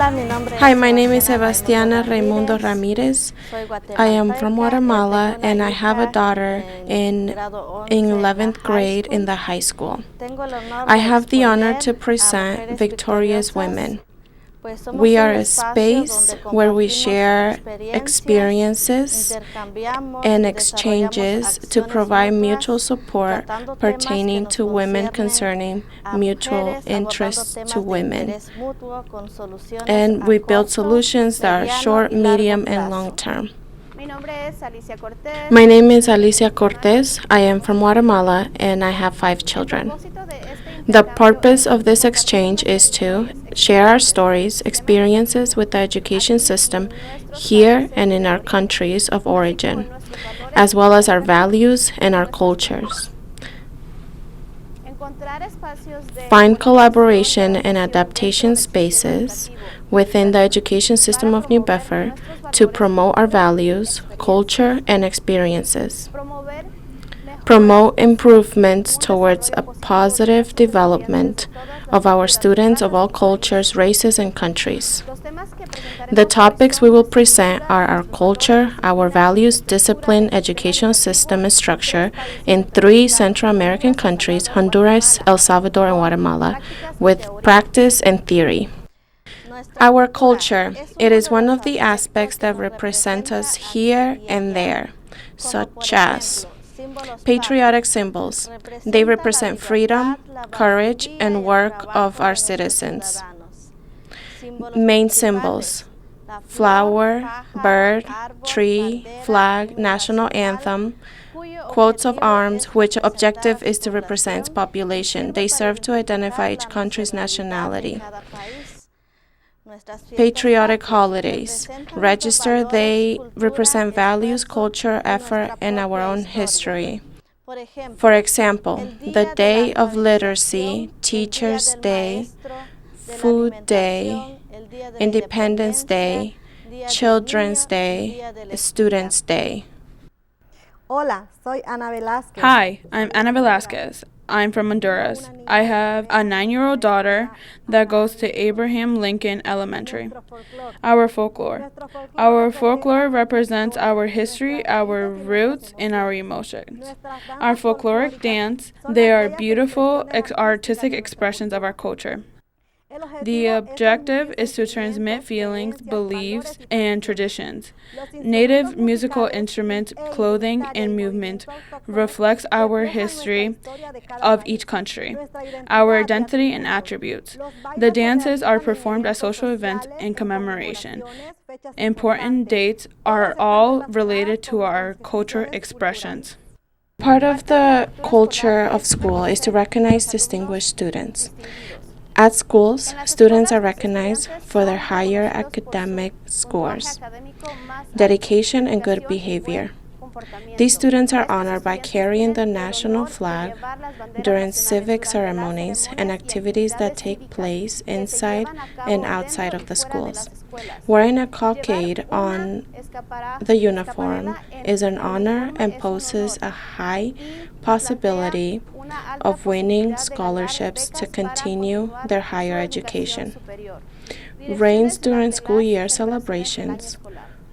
Hi, my name is Sebastiana Raimundo Ramirez. I am from Guatemala and I have a daughter in 11th grade in the high school. I have the honor to present Victorious Women. We are a space where we share experiences and exchanges to provide mutual support pertaining to women concerning mutual interests to women. And we build solutions that are short, medium, and long term. My name is Alicia Cortez. I am from Guatemala and I have 5 children. The purpose of this exchange is to share our stories, experiences with the education system here and in our countries of origin, as well as our values and our cultures. Find collaboration and adaptation spaces within the education system of New Bedford to promote our values, culture, and experiences. Promote improvements towards a positive development of our students of all cultures, races, and countries. The topics we will present are our culture, our values, discipline, educational system, and structure in 3 Central American countries, Honduras, El Salvador, and Guatemala, with practice and theory. Our culture, it is one of the aspects that represent us here and there, such as patriotic symbols. They represent freedom, courage, and work of our citizens. Main symbols: flower, bird, tree, flag, national anthem, quotes of arms, which objective is to represent population. They serve to identify each country's nationality. Patriotic holidays. Register, they represent values, culture, effort, and our own history. For example, the Day of Literacy, Teacher's Day, Food Day, Independence Day, Children's Day, Students' Day. Hi, I'm Ana Velasquez. I'm from Honduras. I have a 9-year-old daughter that goes to Abraham Lincoln Elementary. Our folklore. Our folklore represents our history, our roots, and our emotions. Our folkloric dance, they are beautiful artistic expressions of our culture. The objective is to transmit feelings, beliefs, and traditions. Native musical instruments, clothing, and movement reflects our history of each country, our identity and attributes. The dances are performed at social events and commemoration. Important dates are all related to our cultural expressions. Part of the culture of school is to recognize distinguished students. At schools, students are recognized for their higher academic scores, dedication, and good behavior. These students are honored by carrying the national flag during civic ceremonies and activities that take place inside and outside of the schools. Wearing a cockade on the uniform is an honor and poses a high possibility of winning scholarships to continue their higher education. Reigns during school year celebrations.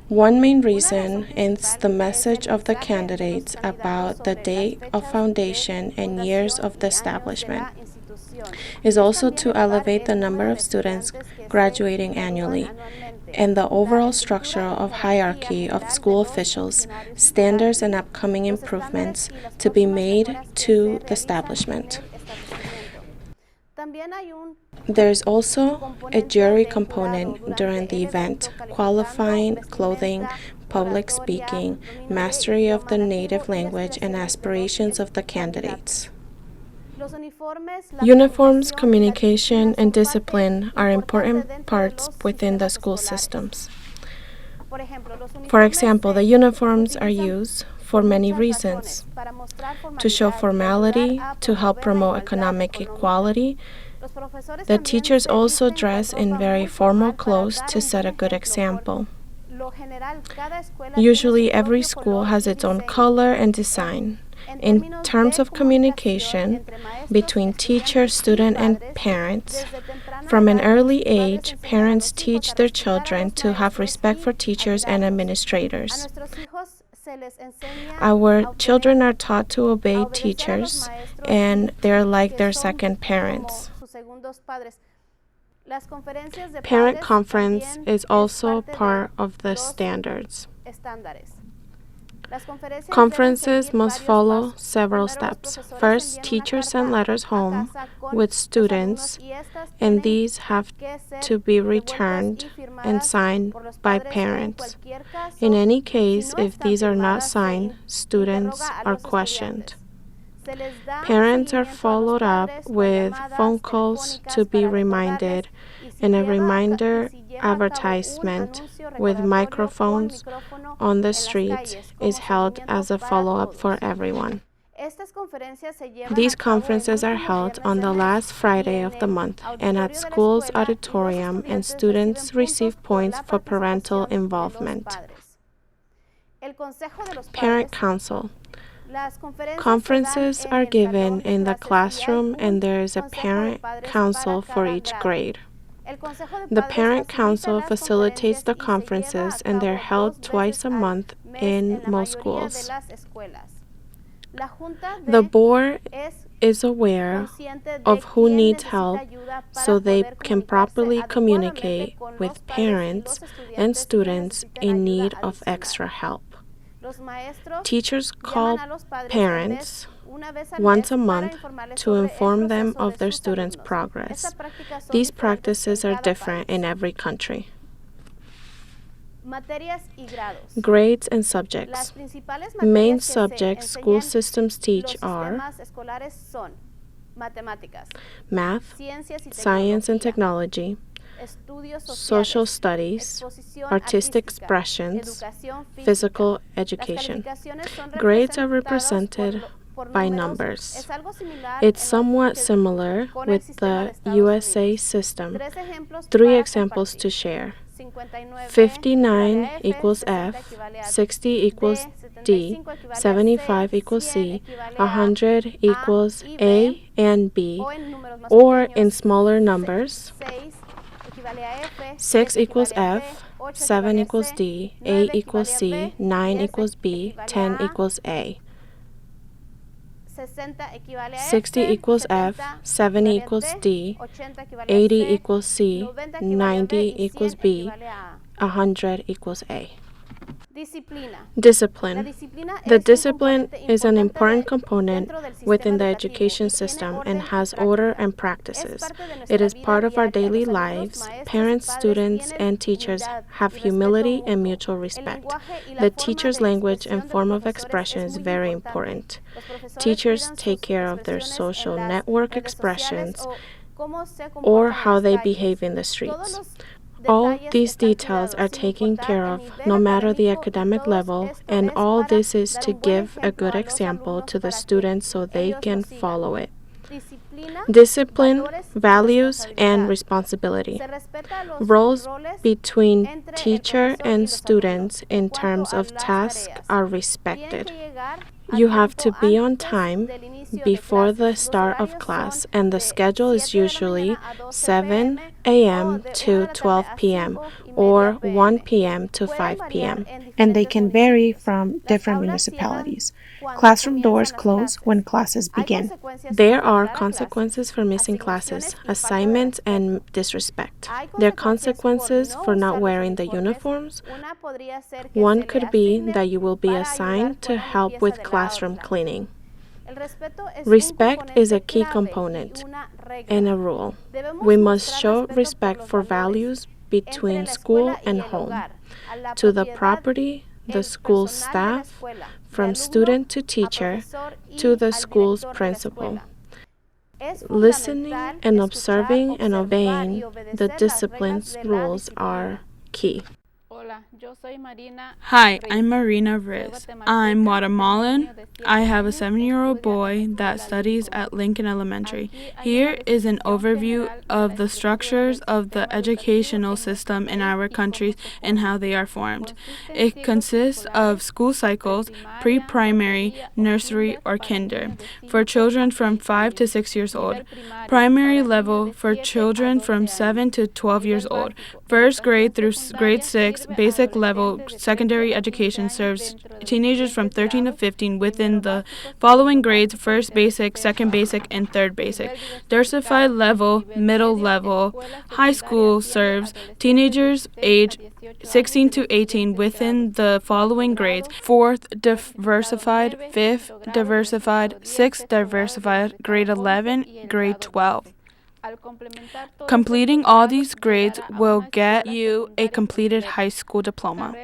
One main reason is the message of the candidates about the date of foundation and years of the establishment. Is also to elevate the number of students graduating annually and the overall structure of hierarchy of school officials, standards, and upcoming improvements to be made to the establishment. There is also a jury component during the event, qualifying clothing, public speaking, mastery of the native language, and aspirations of the candidates. Uniforms, communication, and discipline are important parts within the school systems. For example, the uniforms are used for many reasons: to show formality, to help promote economic equality. The teachers also dress in very formal clothes to set a good example. Usually, every school has its own color and design, In terms of communication between teacher, student, and parents, from an early age, parents teach their children to have respect for teachers and administrators. Our children are taught to obey teachers, and they're like their second parents. Parent conference is also part of the standards. Conferences must follow several steps. First, teachers send letters home with students, and these have to be returned and signed by parents. In any case, if these are not signed, students are questioned. Parents are followed up with phone calls to be reminded, and a reminder advertisement with microphones on the streets is held as a follow-up for everyone. These conferences are held on the last Friday of the month and at school's auditorium, and students receive points for parental involvement. Parent Council. Conferences are given in the classroom, and there is a parent council for each grade. The Parent Council facilitates the conferences, and they're held twice a month in most schools. The board is aware of who needs help so they can properly communicate with parents and students in need of extra help. Teachers call parents once a month to inform them of their students' progress. These practices are different in every country. Grades and subjects. Main subjects school systems teach are math, science and technology, social studies, artistic expressions, physical education. Grades are represented by numbers. It's somewhat similar with the USA system. 3 examples to share. 59 equals F, 60 equals D, 75 equals C, 100 equals A and B, or in smaller numbers, 6 equals F, 7 equals D, 8 equals C, 9 equals B, 10 equals A. 60 equals F, 70 equals D, 80 equals C, 90 equals B, 100 equals A. Discipline. The discipline is an important component within the education system and has order and practices. It is part of our daily lives. Parents, students, and teachers have humility and mutual respect. The teacher's language and form of expression is very important. Teachers take care of their social network expressions or how they behave in the streets. All these details are taken care of no matter the academic level, and all this is to give a good example to the students so they can follow it. Discipline, values, and responsibility. Roles between teacher and students in terms of tasks are respected. You have to be on time before the start of class, and the schedule is usually 7 a.m. to 12 p.m. or 1 p.m. to 5 p.m. And they can vary from different municipalities. Classroom doors close when classes begin. There are consequences for missing classes, assignments, and disrespect. There are consequences for not wearing the uniforms. One could be that you will be assigned to help with classroom cleaning. Respect is a key component and a rule. We must show respect for values between school and home, to the property, the school staff, from student to teacher, to the school's principal. Listening and observing and obeying the discipline's rules are key. Hi, I'm Marina Riz. I'm Guatemalan. I have a 7-year-old boy that studies at Lincoln Elementary. Here is an overview of the structures of the educational system in our country and how they are formed. It consists of school cycles, pre-primary, nursery, or kinder, for children from 5 to 6 years old. Primary level for children from 7 to 12 years old. First grade through grade 6, basic level secondary education serves teenagers from 13 to 15 within the following grades: first basic, second basic, and third basic. Diversified level, middle level, high school serves teenagers age 16 to 18 within the following grades: fourth diversified, fifth diversified, sixth diversified, grade 11, grade 12. Completing all these grades will get you a completed high school diploma.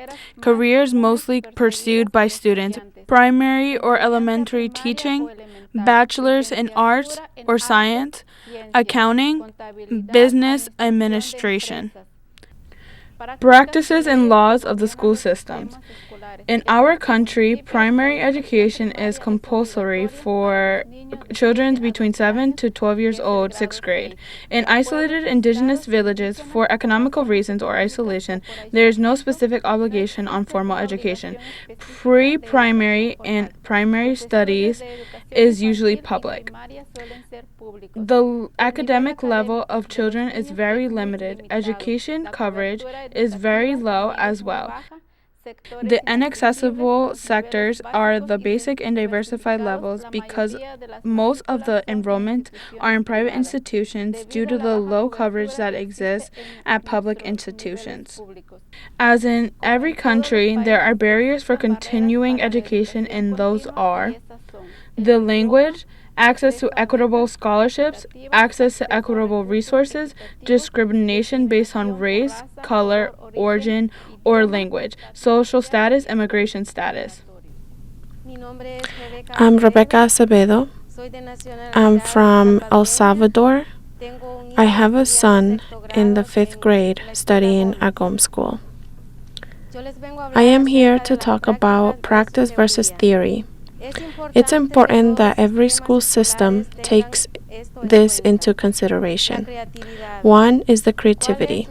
Careers mostly pursued by students: primary or elementary teaching, bachelor's in arts or science, accounting, business administration. Practices and laws of the school systems. In our country, primary education is compulsory for children between 7 to 12 years old, 6th grade. In isolated indigenous villages, for economical reasons or isolation, there is no specific obligation on formal education. Pre-primary and primary studies is usually public. The academic level of children is very limited. Education coverage is very low as well. The inaccessible sectors are the basic and diversified levels because most of the enrollment are in private institutions due to the low coverage that exists at public institutions. As in every country, there are barriers for continuing education, and those are the language, access to equitable scholarships, access to equitable resources, discrimination based on race, color, origin, or language, social status, immigration status. I'm Rebecca Acevedo. I'm from El Salvador. I have a son in the 5th grade studying at Gom School. I am here to talk about practice versus theory. It's important that every school system takes this into consideration. One is the creativity.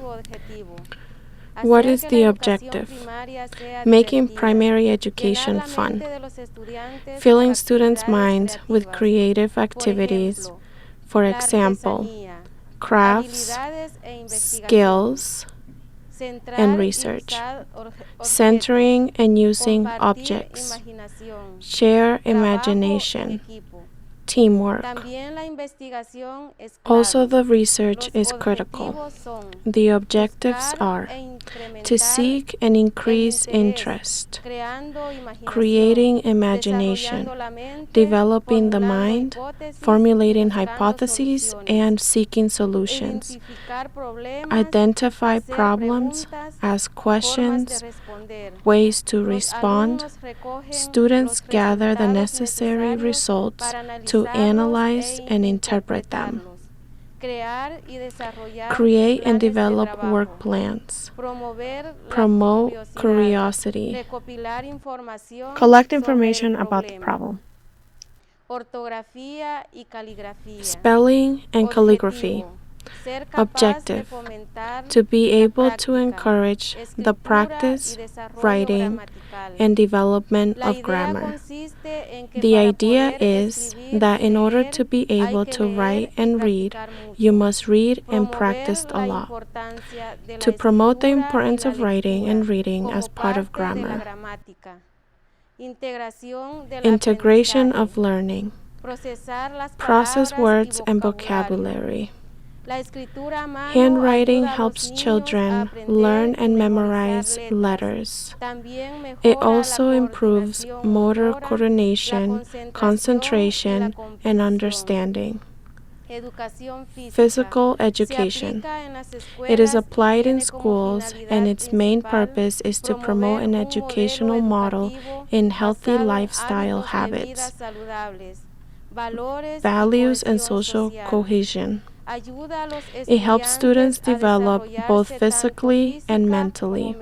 What is the objective? Making primary education fun. Filling students' minds with creative activities, for example, crafts, skills, and research. Centering and using objects. Share imagination. Teamwork. Also, the research is critical. The objectives are to seek and increase interest, creating imagination, developing the mind, formulating hypotheses, and seeking solutions. Identify problems, ask questions, ways to respond. Students gather the necessary results to analyze and interpret them. Create and develop work plans. Promote curiosity. Collect information about the problem. Spelling and calligraphy. Objective: to be able to encourage the practice, writing, and development of grammar. The idea is that in order to be able to write and read, you must read and practice a lot. To promote the importance of writing and reading as part of grammar. Integration of learning. Process words and vocabulary. Handwriting helps children learn and memorize letters. It also improves motor coordination, concentration, and understanding. Physical education. It is applied in schools, and its main purpose is to promote an educational model in healthy lifestyle habits, values, and social cohesion. It helps students develop both physically and mentally.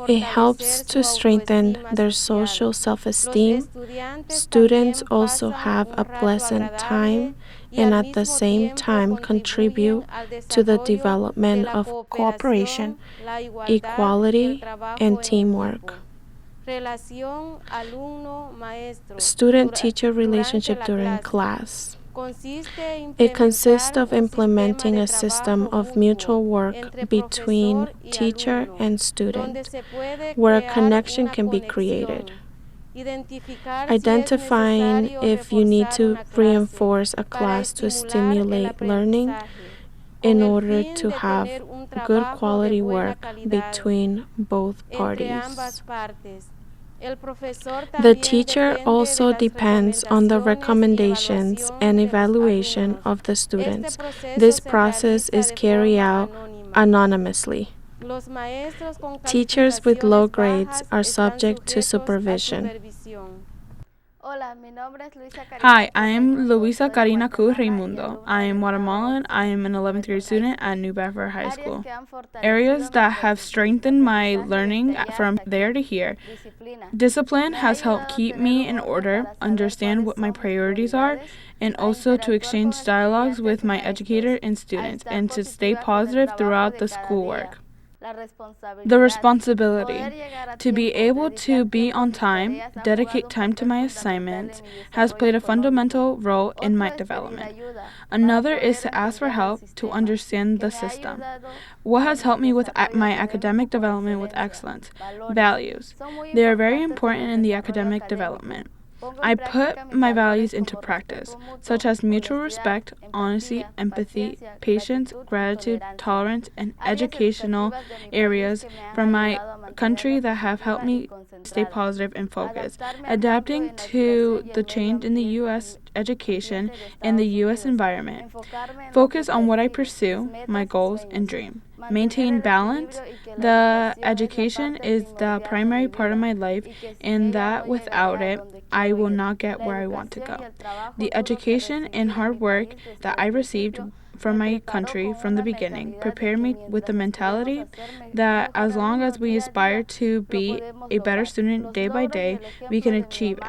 It helps to strengthen their social self-esteem. Students also have a pleasant time and at the same time contribute to the development of cooperation, equality, and teamwork. Student-teacher relationship during class. It consists of implementing a system of mutual work between teacher and student, where a connection can be created. Identifying if you need to reinforce a class to stimulate learning in order to have good quality work between both parties. The teacher also depends on the recommendations and evaluation of the students. This process is carried out anonymously. Teachers with low grades are subject to supervision. Hi, I am Luisa Karina Cruz Raimundo. I am Guatemalan. I am an 11th grade student at New Bedford High School. Areas that have strengthened my learning from there to here. Discipline has helped keep me in order, understand what my priorities are, and also to exchange dialogues with my educator and students, and to stay positive throughout the schoolwork. The responsibility to be able to be on time, dedicate time to my assignments, has played a fundamental role in my development. Another is to ask for help to understand the system. What has helped me with my academic development with excellence? Values. They are very important in the academic development. I put my values into practice, such as mutual respect, honesty, empathy, patience, gratitude, tolerance, and educational areas from my country that have helped me stay positive and focused. Adapting to the change in the U.S. education and the U.S. environment. Focus on what I pursue, my goals, and dream. Maintain balance. The education is the primary part of my life, and that without it, I will not get where I want to go. The education and hard work that I received from my country from the beginning prepared me with the mentality that as long as we aspire to be a better student day by day, we can achieve it.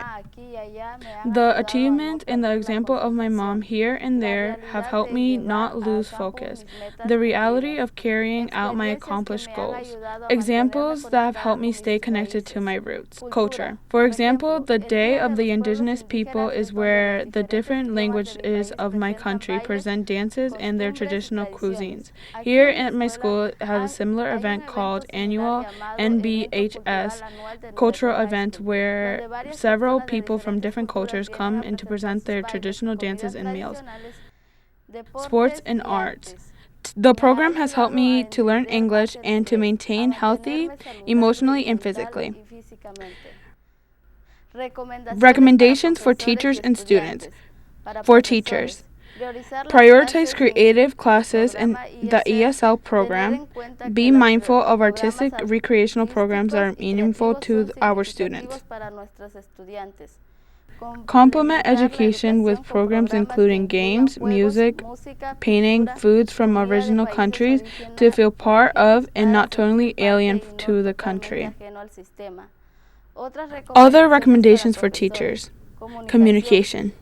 The achievements and the example of my mom here and there have helped me not lose focus. The reality of carrying out my accomplished goals. Examples that have helped me stay connected to my roots. Culture. For example, the Day of the Indigenous People is where the different languages of my country present dances and their traditional cuisines. Here at my school, it has a similar event called Annual NBHS cultural event where several people from different cultures come in to present their traditional dances and meals. Sports and arts. The program has helped me to learn English and to maintain healthy emotionally and physically. Recommendations for teachers and students. For teachers, prioritize creative classes in the ESL program. Be mindful of artistic recreational programs that are meaningful to our students. Complement education with programs including games, music, painting, foods from original countries to feel part of and not totally alien to the country. Other recommendations for teachers. Communication.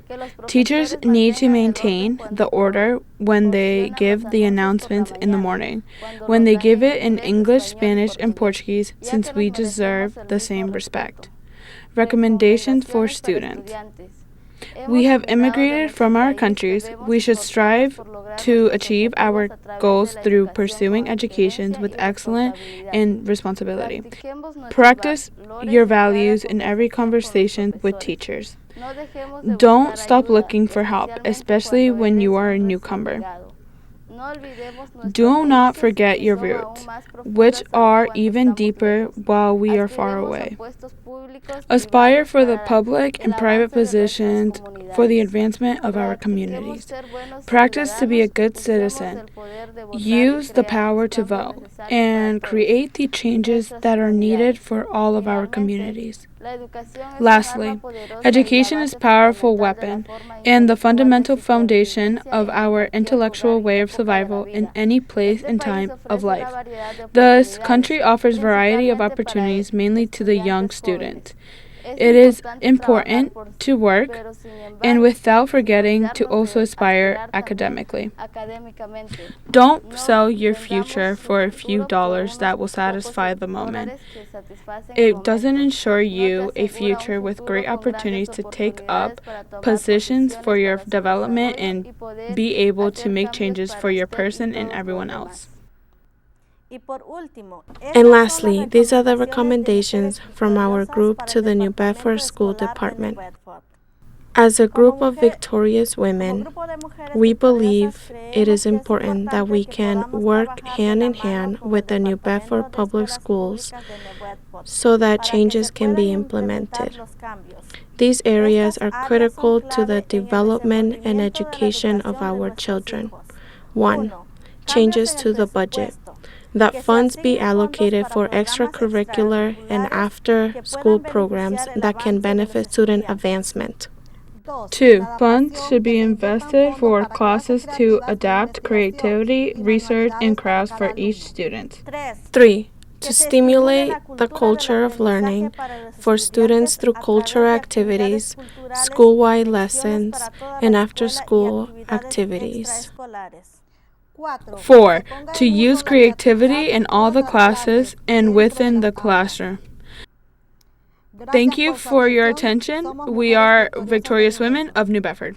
Teachers need to maintain the order when they give the announcements in the morning, when they give it in English, Spanish, and Portuguese, since we deserve the same respect. Recommendations for students. We have immigrated from our countries. We should strive to achieve our goals through pursuing education with excellence and responsibility. Practice your values in every conversation with teachers. Don't stop looking for help, especially when you are a newcomer. Do not forget your roots, which are even deeper while we are far away. Aspire for the public and private positions for the advancement of our communities. Practice to be a good citizen. Use the power to vote and create the changes that are needed for all of our communities. Lastly, education is a powerful weapon and the fundamental foundation of our intellectual way of survival in any place and time of life. This country offers variety of opportunities mainly to the young student. It is important to work and without forgetting to also aspire academically. Don't sell your future for a few dollars that will satisfy the moment. It doesn't ensure you a future with great opportunities to take up positions for your development and be able to make changes for your person and everyone else. And lastly, these are the recommendations from our group to the New Bedford School Department. As a group of victorious women, we believe it is important that we can work hand in hand with the New Bedford Public Schools so that changes can be implemented. These areas are critical to the development and education of our children. 1. Changes to the budget. That funds be allocated for extracurricular and after-school programs that can benefit student advancement. 2. Funds should be invested for classes to adapt creativity, research, and crafts for each student. 3. To stimulate the culture of learning for students through cultural activities, school-wide lessons, and after-school activities. 4. To use creativity in all the classes and within the classroom. Thank you for your attention. We are Victorious Women of New Bedford.